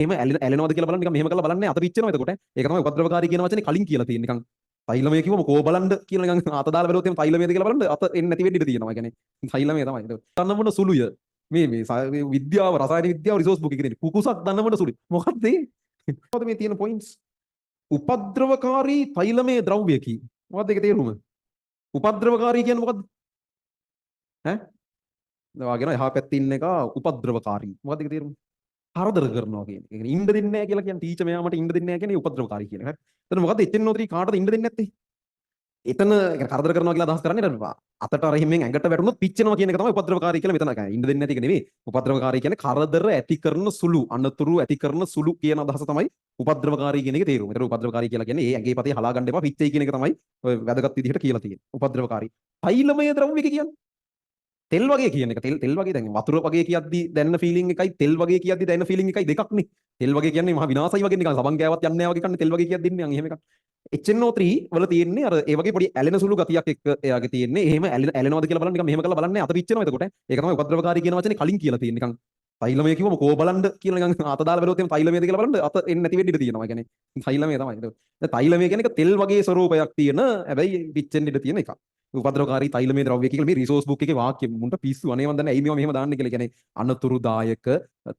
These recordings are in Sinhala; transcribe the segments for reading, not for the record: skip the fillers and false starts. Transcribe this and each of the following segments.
එහෙම ඇලෙනවද කියලා බලන්න නිකන් මෙහෙම කරලා බලන්නේ අත පිච්චෙනවා එතකොට. ඒක තමයි උපද්‍රවකාරී කියන වචනේ කලින් කියලා තියෙන්නේ. නිකන් තෛලමය කිව්වම කෝ බලන්න කියලා නිකන් අත දාලා බැලුවොත් එහෙම තෛලමයද කියලා බලන්න අත එන්නේ නැති වෙන්න ඉඩ තියෙනවා. ඒ කියන්නේ තෛලමය තමයි. ඒක දන්න මොන සුළුය. මේ විද්‍යාව රසායන විද්‍යාව රිසෝස් බුක් එකේ තියෙන කුකුසක් දන්න මොන සුළුයි. මොකක්ද ඒ? මොකද මේ තියෙන පොයින්ට්ස්? උපද්‍රවකාරී තෛලමය ද්‍රව්‍ය කි. මොකක්ද ඒකේ තේරුම? උපද්‍රවකාරී කියන්නේ මොකද්ද? ඈ? වාගෙන එහා පැත්තේ ඉන්න එක උපද්‍රවකාරී. මොකක්ද ඒකේ තේරුම? කරදර කරනවා කියන්නේ. ඒ කියන්නේ ඉන්න දෙන්නේ නැහැ කියලා කියන්නේ ටීචර් මෙයා මට ඉන්න දෙන්නේ නැහැ කියන්නේ උපද්‍රවකාරී කියන එක. එතන මොකද්ද HNO3 කාටද ඉන්න දෙන්නේ නැත්තේ? එතන කරදර කරනවා කියලා අදහස් කරන්නේ අතට අර හිමින් ඇඟට වැටුනොත් පිච්චෙනවා කියන එක තමයි උපද්‍රවකාරී කියලා මෙතන කියන්නේ. ඉන්න දෙන්නේ නැති එක නෙවෙයි. උපද්‍රවකාරී කියන්නේ කරදර ඇති කරන සුළු, අනතුරු ඇති කරන සුළු කියන අදහස තමයි උපද්‍රවකාරී කියන එකේ තේරුම. ඒතර උපද්‍රවකාරී කියලා කියන්නේ ඒ ඇඟේ පතේ හලා ගන්න එපා පිච්චෙයි කියන එක තමයි ඔය වැදගත් විදිහට කියලා තියෙන්නේ. උපද්‍රවකාරී. තෛලමය ද්‍රව්‍ය කියන්නේ තෙල් වගේ කියන එක තෙල් වගේ දැන් වතුර වගේ කියද්දි දැනෙන ෆීලිං එකයි තෙල් වගේ කියද්දි දැනෙන ෆීලිං එකයි දෙකක් නේ. තෙල් වගේ කියන්නේ මහා විනාශයි වගේ නිකන් සබන් ගෑවත් යන්නේ නැහැ වගේ කන්නේ තෙල් වගේ කියද්දි ඉන්නේ යන් එහෙම එකක්. HNO3 වල තියෙන්නේ අර ඒ වගේ පොඩි ඇලෙන සුළු ගතියක් එක්ක එයාගේ තියෙන්නේ. එහෙම ඇලෙනවද කියලා බලන්න නිකන් මෙහෙම කරලා බලන්නේ අත පිච්චෙනවා එතකොට. ඒක තමයි උපද්‍රවකාරී කියන වචනේ කලින් කියලා තියෙන්නේ. නිකන් තෛලමය කිව්වම කෝ බලන්න කියලා නිකන් අත දාලා බැලුවොත් එහෙම තෛලමයද කියලා බලන්න අත එන්නේ නැති වෙන්න ඉඩ තියෙනවා. ඒ කියන්නේ තෛලමය තමයි. ඒක තෛලමය කියන්නේ තෙල් වගේ ස්වරූපයක් තියෙන හැබැයි පිච්චෙන්න ඉඩ තියෙන එකක්. උපද්‍රවකාරී තෛලමය ද්‍රව්‍ය කියලා මේ රිසෝස් බුක් එකේ වාක්‍ය මුන්ට පිස්සු අනේ මන් දන්නේ ඇයි මේවා මෙහෙම දාන්නේ කියලා. කියන්නේ අනතුරුදායක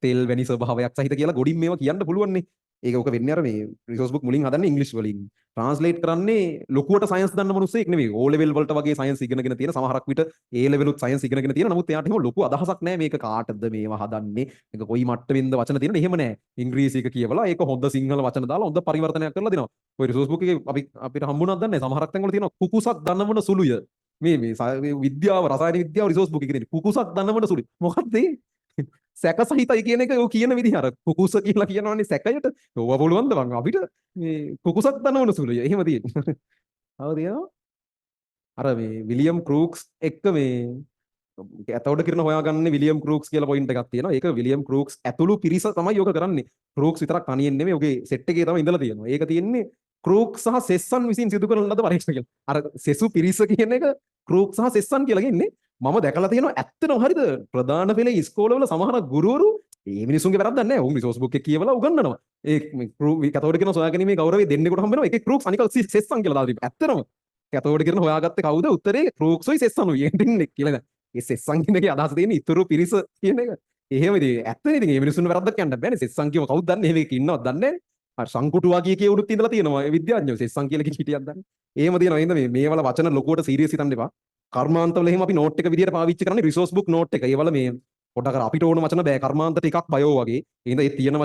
තෙල් වැනි ස්වභාවයක් සහිත කියලා ගොඩින් මේවා කියන්න පුළුවන් නේ. ඒක ඔක වෙන්නේ අර මේ රිසෝස් බුක් මුලින් හදන්නේ ඉංග්‍රීසි වලින්. ට්‍රාන්ස්ලේට් කරන්නේ ලොකුවට සයන්ස් දන්න මිනිස්සෙක් නෙවෙයි. O level වලට වගේ සයන්ස් ඉගෙනගෙන තියෙන සමහරක් විට A level උත් සයන්ස් ඉගෙනගෙන තියෙන. නමුත් එයාට එහෙම ලොකු අදහසක් නැහැ මේක කාටද මේවා හදන්නේ. මේක කොයි මට්ටමින්ද වචන තියෙන එහෙම නැහැ. ඉංග්‍රීසි එක කියවලා ඒක හොඳ සිංහල වචන දාලා හොඳ පරිවර්තනයක් කරලා දෙනවා. ඔය රිසෝස් බුක් එකේ අපිට හම්බුණාද දන්නේ නැහැ. සමහරක් තැන්වල තියෙනවා කුකුසක් දන්න මොන සුළුය. මේ විද්‍යාව රසායන විද්‍යාව රිසෝස් බුක් එකේ තියෙන කුකුසක් දන්න මොන සුළුයි. මොකක්ද ඒ? සැක සහිතයි කියන එක ඔය කියන විදිහ අර කුකුස කියලා කියනවනේ සැකයට. ඕවා පුළුවන්ද බං අපිට මේ කුකුසක් දනවන සුළුය. එහෙම තියෙන්නේ. හවුද කියනවා? අර මේ විලියම් ක්‍රූක්ස් එක්ක මේ ඇතවඩ කරන හොයාගන්නේ විලියම් ක්‍රූක්ස් කියලා පොයින්ට් එකක් තියෙනවා. ඒක විලියම් ක්‍රූක්ස් ඇතුළු පිරිස තමයි යෝග කරන්නේ. ක්‍රූක්ස් විතරක් තනියෙන් නෙමෙයි. ඔගේ සෙට් එකේ තමයි ඉඳලා තියෙනවා. ඒක තියෙන්නේ ක්‍රූක්ස් සහ සෙස්සන් විසින් සිදු කරන ලද පරීක්ෂණ කියලා. අර සෙසු පිරිස කියන එක ක්‍රූක්ස් සහ සෙස්සන් කියලා කියන්නේ මම දැකලා තියෙනවා ඇත්තටම හරිද ප්‍රධාන පෙළේ ඉස්කෝලවල සමහර ගුරුවරු මේ මිනිසුන්ගේ වැරද්දක් නැහැ. උන් රිසෝස් බුක් එක කියවලා උගන්වනවා. ඒ කතෝඩ කියන සොයාගැනීමේ ගෞරවය දෙන්නෙකුට හම්බ වෙනවා. ඒකේ ක්‍රූක්ස් අනික සෙස්සන් කියලා දාලා තිබ්බා. ඇත්තටම කතෝඩ කියන හොයාගත්තේ කවුද? උත්තරේ ක්‍රූක්ස්යි සෙස්සනුයි. එන්නේ කියලා දැන්. ඒ සෙස්සන් කියන එකේ අදහස තියෙන්නේ ඉතුරු පිරිස කියන එක. එහෙම ඉතින් ඇත්තනේ ඉතින් මේ මිනිසුන් වැරද්දක් කියන්න බෑනේ. සෙස්සන් කියව කවුද දන්නේ? එහෙම එකක ඉන්නවද දන්නේ නැහැ. අර සංකුටු වගේ කියවුනුත් ඉඳලා තියෙනවා. ඒ විද්‍යාඥයෝ සෙස්සන් කියලා කිටියක් දන්නේ. එහෙම තියෙනවා. එහෙනම් මේ වල වචන ලොකුවට සීරියස් හිතන්න එපා. කර්මාන්තවල එහෙම අපි නෝට් එක විදියට පාවිච්චි කරන්නේ රිසෝස් බුක් නෝට් එක. ඒවල මේ පොඩ්ඩක් අපිට ඕන වචන බෑ. කර්මාන්ත ටිකක් බයෝ වගේ. එහෙනම් ඒ තියෙන